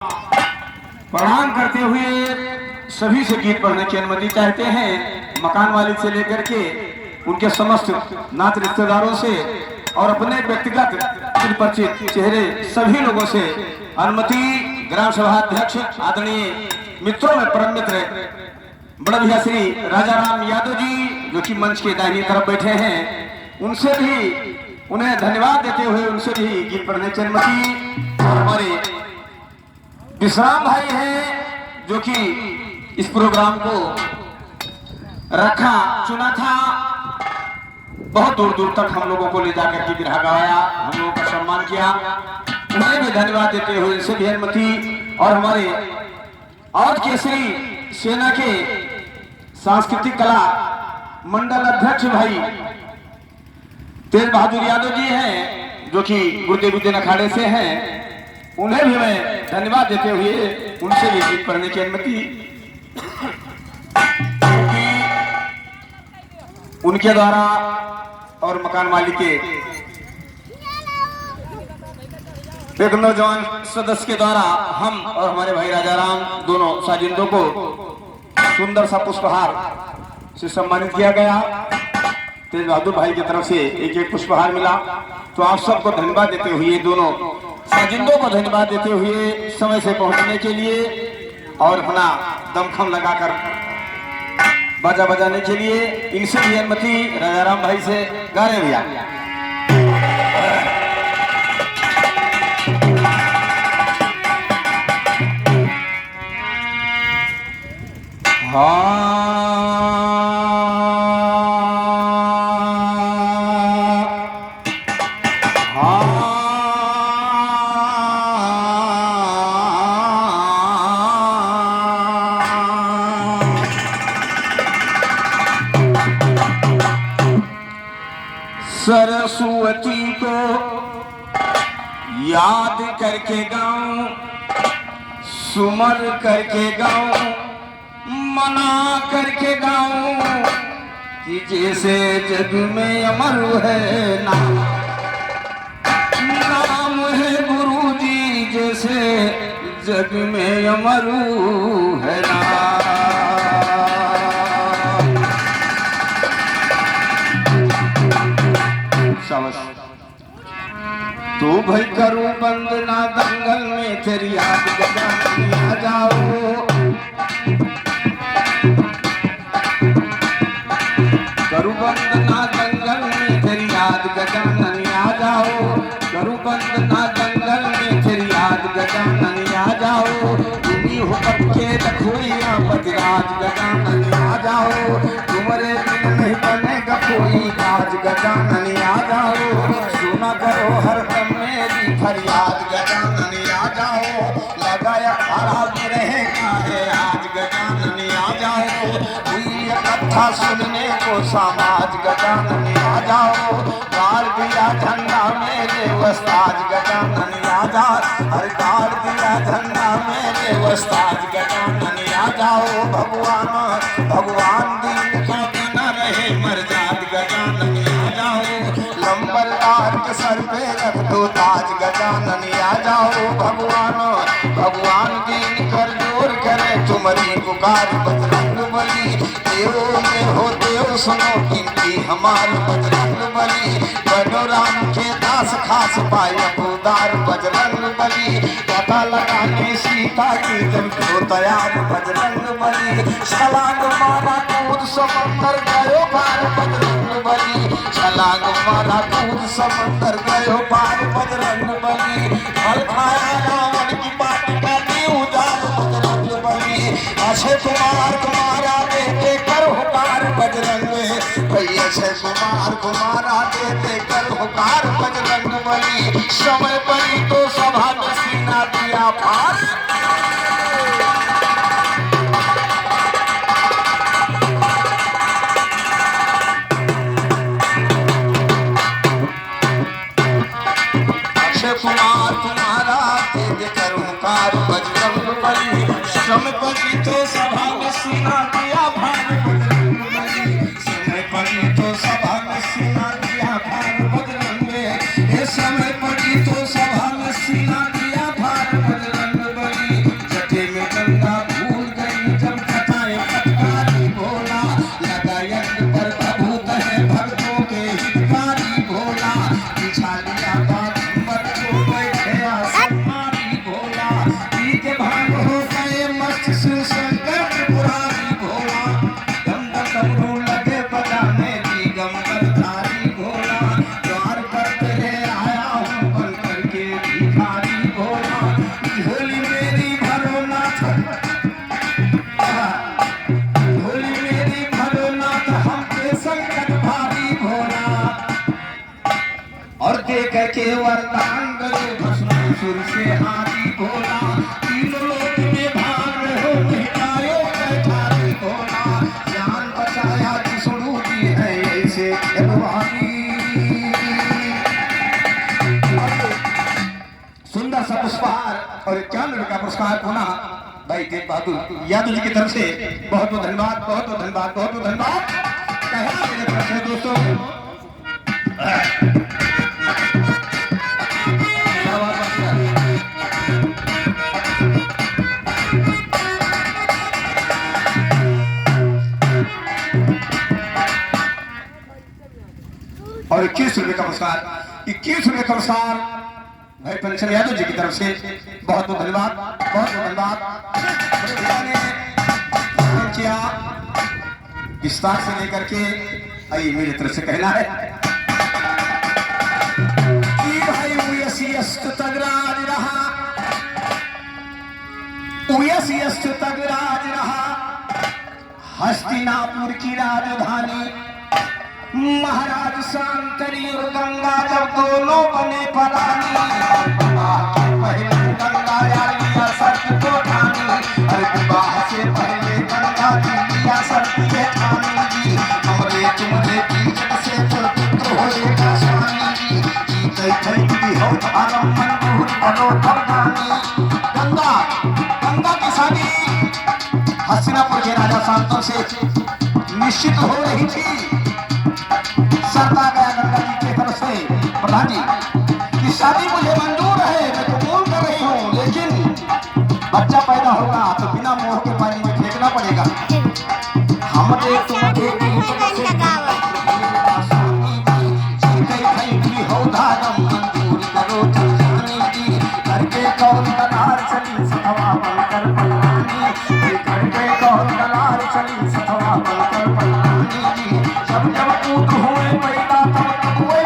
प्रणाम करते हुए सभी से गीत पढ़ने की अनुमति चाहते हैं। मकान मालिक से लेकर के उनके समस्त नात रिश्तेदारों से और अपने व्यक्तिगत परिचित चेहरे सभी लोगों से अनुमति। ग्राम सभा अध्यक्ष आदरणीय मित्रों में परम मित्र बड़े भैया श्री राजाराम यादव जी जो कि मंच के दाहिनी तरफ बैठे हैं, उनसे भी उन्हें धन्यवाद देते हुए उनसे भी गीत पढ़ने की अनुमति। हमारे विश्राम भाई हैं जो कि इस प्रोग्राम को रखा चुना था, बहुत दूर दूर तक हम लोगों को ले जाकर के बिरहा गवाया, हम लोगों का सम्मान किया, उन्हें भी धन्यवाद देते हुए इनसे भी अनुमति। और हमारे और केसरी सेना के सांस्कृतिक कला मंडल अध्यक्ष भाई तेज बहादुर यादव जी हैं जो कि गुरुदेव विद्या अखाड़े से हैं, उन्हें भी मैं धन्यवाद देते हुए उनसे भी गीत पढ़ने की अनुमति। उनके द्वारा और मकान मालिक के एक नौजवान सदस्य के द्वारा हम और हमारे भाई राजाराम दोनों साजिंदों को सुंदर सा पुष्पहार से सम्मानित किया गया। तेज बहादुर भाई की तरफ से एक एक पुष्पहार मिला, तो आप सबको धन्यवाद देते हुए दोनों साजिंदों को धन्यवाद देते हुए समय से पहुंचने के लिए और अपना दमखम लगाकर बाजा बजाने के लिए इनसे भी अनुमति। राजाराम भाई से गा रहे भैया। सरस्वती को याद करके गाऊं, सुमर करके गाऊं, मना करके गाऊं कि जैसे जग में अमर है नाम, नाम है गुरु जी जैसे जग में अमर है नाम। तो भाई करूं बंद ना दंगल में तेरी याद गजाननी आ जाओ, करूं बंद ना दंगल में तेरी याद गजाननी आ जाओ, करूं बंद ना दंगल में तेरी याद गजाननी आ जाओ, तुम्ही हो पक्के रखोइया बजराज गजाननी आ जाओ, तुम्हारे बिन नहीं बनेगा कोई काज गजाननी आ जाओ, सुना करो हर दम मेरी फरियाद गजाननी आ जाओ, लगाया खड़ा रहेगा है आज गजाननी आ जाओ, हुई कथा सुनने को समाज गजाननी आ जाओ, गाड़ दिया झंडा मेरे वस्ताज गजाननी आ जाओ, हर गाड़ दिया झंडा मेरे वस्ताज गजाननी आ जाओ, भगवान भगवान दिन का बना रहे मर्जाद गजाननी आ जाओ, लंबरदार के सर पे रख दो ताज गजाननी आ जाओ, भगवान भगवान दिन कर जोर करे तुम्हारी पुकार बजरंग बली, देवों में हो देव सुनो गिनती हमार बजरंग बली, बनो राम के दास खास पाए अबूदार बजरंग बली, पता लगाने सीता की जब तो तैयार बजरंग बली, छलांग मारा कूद समंदर गयो पार बजरंग बली, छलांग मारा कूद समंदर गयो पार बजरंग बली, फल खाया रावण की पार्टी का उजाड़ बजरंग बली, अक्षय कुमार कुमारा देते कर हुकार बजरंग भैया, अक्षय कुमार कुमारा देते कर हुकार बजरंग बली, समय पड़ी तो सभा में सीना दिया पार, कुमार तुम्हारा तेज कर हुकार बजरंग बली, समय पड़ी तो सभा में सीना दिया भार बजरंग बली, समय पड़ी तो सभा में सीना दिया भार बजरंग, हे समय पड़ी तो सभा में सीना दिया भार बजरंग बली, पी के भांग हो गए मस्त शिव शंकर त्रिपुरारी भोला गंग डमरू लगे बजाने दिगंबरधारी भोला द्वार पर तेरे आया हूँ बन करके भिखारी भोला झोली मेरी भरो नाथ झोली मेरी भरो नाथ हमके संकट भारी भोला और देख के वरदान गए भस्मासुर से हाथी भोला तीनों लोक में भाग रहे हो महिलाओं बैठारी भोला जान बचाया विष्णु जी है ऐसे खिलवाड़ी। सुंदर सा पुष्पहार और 51 रुपये का पुरस्कार पुनः भाई तेज बहादुर यादव जी की तरफ से बहुत बहुत धन्यवाद बहुत बहुत धन्यवाद बहुत बहुत धन्यवाद कहना मेरे तरफ से दोस्तों। और 21 रुपये का पुरस्कार 21 रुपये का पुरस्कार भाई पंचम यादव जी की तरफ से बहुत बहुत धन्यवाद बहुत बहुत धन्यवाद किया विस्तार से लेकर के आइए मेरी तरफ से कहना है कि भाई तगराज रहा तगराज रहा हस्तिनापुर की राजधानी महाराज शांतरी और गंगा जब दोनों बने परानी पहले गंगा लिया सत्य को ठानी अरे विवाह से पहले गंगा जी लिया सत्य ठानी जी हमरे तुमरे बीच से पुत्र होएगा स्वामी जी की हो आलम मंजूर बनो तब गंगा की शादी हस्तिनापुर के राजा शांतनु से निश्चित हो रही थी। सरता गया गंगा जी की तरफ से प्रधान जी कि शादी मुझे मंजूर है मैं कबूल कर रही हूँ लेकिन बच्चा पैदा होगा तो बिना मोह के पानी में फेंकना पड़ेगा। हमरे तुम्हारे हो धारम मंजूर करो करके कौन कलार चली सतवा बनकर पलानी करके कौन कलार चली सतवा बनकर पलानी जब जब पूत हुए पैदा तब हुए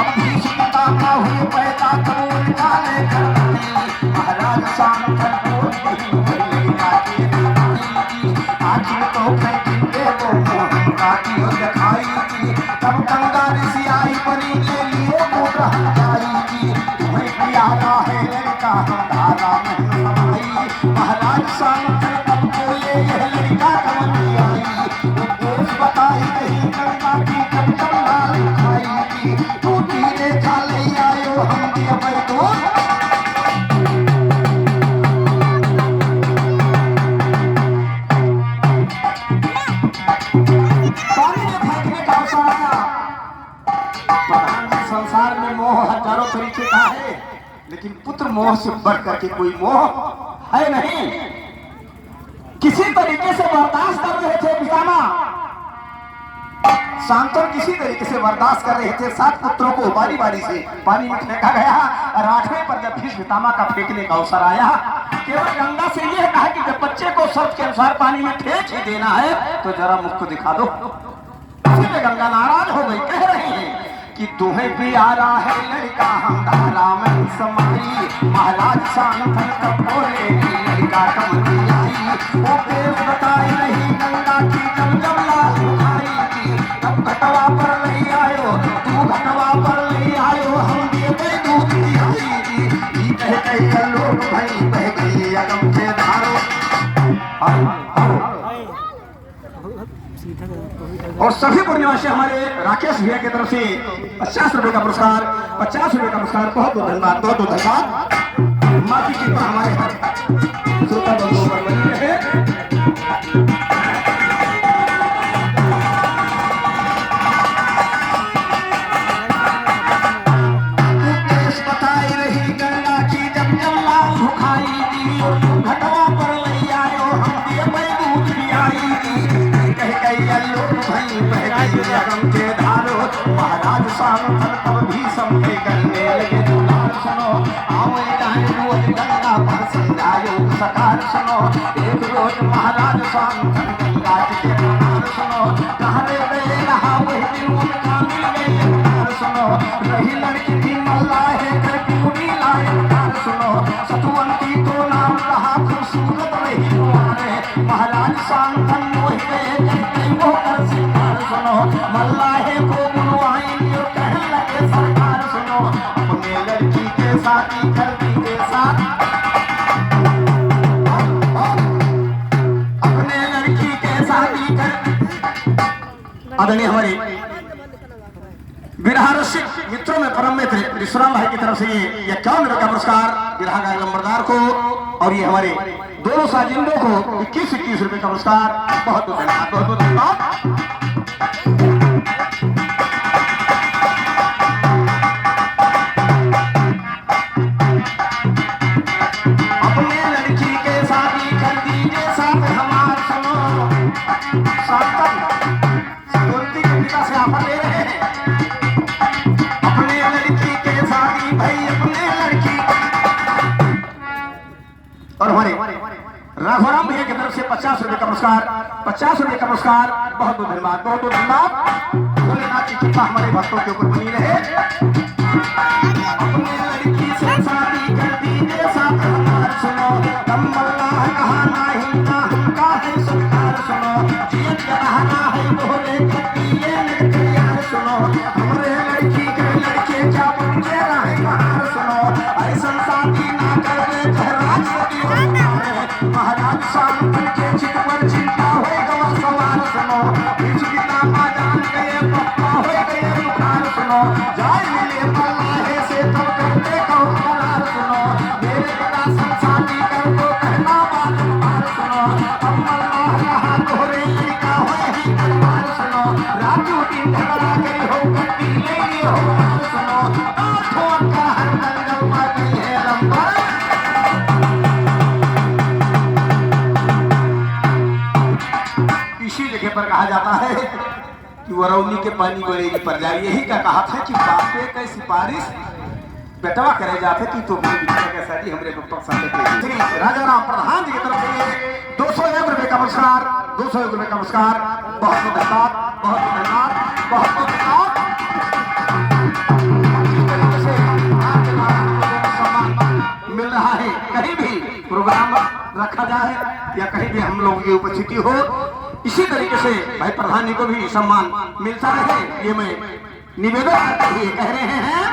अब भी सुनता ना हुए पैदा तब उनकाने करनी महाराज शांतन को आखिर तो फेंकेंगे वो मोहन काटी हो दिखाई तब गंगा ऋषि आई बनी ले लिए पूरा हजारी तुम्हें प्यारा है लड़का हमारा नहीं महाराज शांतन तब बोले यह लड़का कमल आई उपदेश बताई नहीं गंगा की कब लाल खाई तू तीरे खा ले आयो हम दिया बैठो संसार में मोह हजारों तरीके का है लेकिन पुत्र मोह से बढ़ करके कोई मोह है नहीं। किसी तरीके से बर्दाश्त कर रहे थे पितामा शांतनु किसी तरीके से बर्दाश्त कर रहे थे 7 पुत्रों को बारी बारी से पानी में फेंका गया और 8वें पर जब फिर पितामा का फेंकने का अवसर आया केवल गंगा से यह कहा कि जब बच्चे को शर्त के अनुसार पानी में फेंक ही देना है तो जरा मुख को दिखा दो। गंगा नाराज हो गई कह रही है कि तुम्हें भी आ रहा है लड़का हम धारा में समाई महाराज शांतनु तब बोले लड़का कमली आई वो देव बताई नहीं गंगा की जब जब लाल आई तब घटवा पर नहीं आयो तू घटवा पर नहीं आयो हम दिए दूध आई कह लोग भाई बह गई अगम के धारो और सभी पुण्यवासी हमारे राकेश भैया की तरफ से 50 रुपए का पुरस्कार 50 रुपए का पुरस्कार बहुत बहुत धन्यवाद बहुत बहुत धन्यवाद। माँ की कृपा हमारे श्रोता बंधुओं पर बनी रहे। बताई रही गंगा की जब जल्ला सुखाई दी घटवा पर ले आयो हम दिए दूध भी आई के धारो महाराज शांतनु तब भी समझे करने लगे सुनो आओ रोज गंगा पर समझायो सकार सुनो, एक रोज महाराज स्वामी गंगा जी के प्रकार सुनो, कहाँ रे गए रहा वही दिन उनका मिल गए कार सुनो, रही लड़की थी मल्ला है घर की उड़ी लाए कार सुनो, सतवंती तो नाम रहा खूबसूरत रही तुम्हारे, महाराज शांतन मोहि गए जब वो कर सिंगार सुनो, मल्ला है को बुलवाई और कहने लगे सरकार सुनो, अपने लड़की के साथी खर्ची के साथ, अपने लड़की के साथी कर आदरणीय हमारे विरहा रसिक मित्रों में परम मित्र विश्राम भाई की तरफ से ये 51 रुपये का पुरस्कार विरहा गायक लंबरदार को, और ये हमारे दोनों साजिंदों को 21-21 रुपये का पुरस्कार। बहुत बहुत धन्यवाद, बहुत बहुत धन्यवाद। अपने लड़की के शादी कर दीजिए साथ हमार सुनो, शांतन सतवंती के पिता से ऑफर ले रहे हैं, अपने लड़की के शादी भाई अपने लड़की, और हमारे राघवराम भैया की तरफ से 50 रुपये का पुरस्कार, 50 रुपये का पुरस्कार। बहुत बहुत धन्यवाद, बहुत बहुत धन्यवाद। भोलेनाथ की कृपा हमारे भक्तों के ऊपर बनी रहे। अपने लड़की से शादी कर दीजिए साथ हमार सुनो, कम मल्ला कहा नहीं ना हमका है सरकार सुनो, जियत का बहाना है बोले ये लड़के यार सुनो, हमारे लड़की के लड़के क्या बच्चे रहे बाहर सुनो, ऐसा शादी ना कर दे महाराज महाराज शांतन के चित पर चिंता हो गवा सवार सुनो, बीच पिता माँ जान गए पप्पा हो गए बुखार सुनो, जाय मिले मल्ला है से तब करते कहो करार सुनो, मेरे पिता संसारी कर दो कहना बात बार सुनो, अब मल्ला कहा तोरे लड़का हो ही परिवार सुनो, राजू दिन झगड़ा गई हो कट्टी ले लिए हो बार सुनो, आठों का हर दंगल मर गई है रंबर। इसी जगह पर कहा जाता है कि वरौनी के पानी बड़ेगी पर जाए, यही का कहा था कि बापे के सिफारिश बेटवा करे जाते कि तो के साथी हमरे पक्ष श्री राजा राम प्रधान जी की तरफ से 201 रुपये का पुरस्कार, 201 रुपये का पुरस्कार। बहुत बहुत धन्यवाद, बहुत बहुत धन्यवाद, बहुत बहुत धन्यवाद। मिल रहा है कहीं भी प्रोग्राम रखा जाए या कहीं भी हम लोगों की उपस्थिति हो, इसी तरीके से भाई प्रधान जी को भी सम्मान मिलता रहे, ये मैं निवेदन करते हुए कह रहे हैं।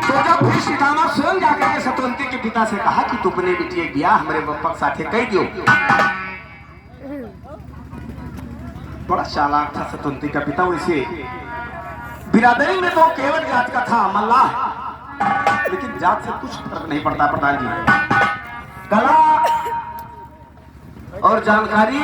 तो जब भी सीतामा स्वयं जाकर के सतवंती के पिता से कहा कि तुमने बिटिया गया हमारे बप्पा साथे कह दियो, बड़ा चालाक था सतवंती का पिता, वैसे बिरादरी में तो केवल जात का था मल्लाह, लेकिन जात से कुछ फर्क नहीं पड़ता प्रधान जी, कला और जानकारी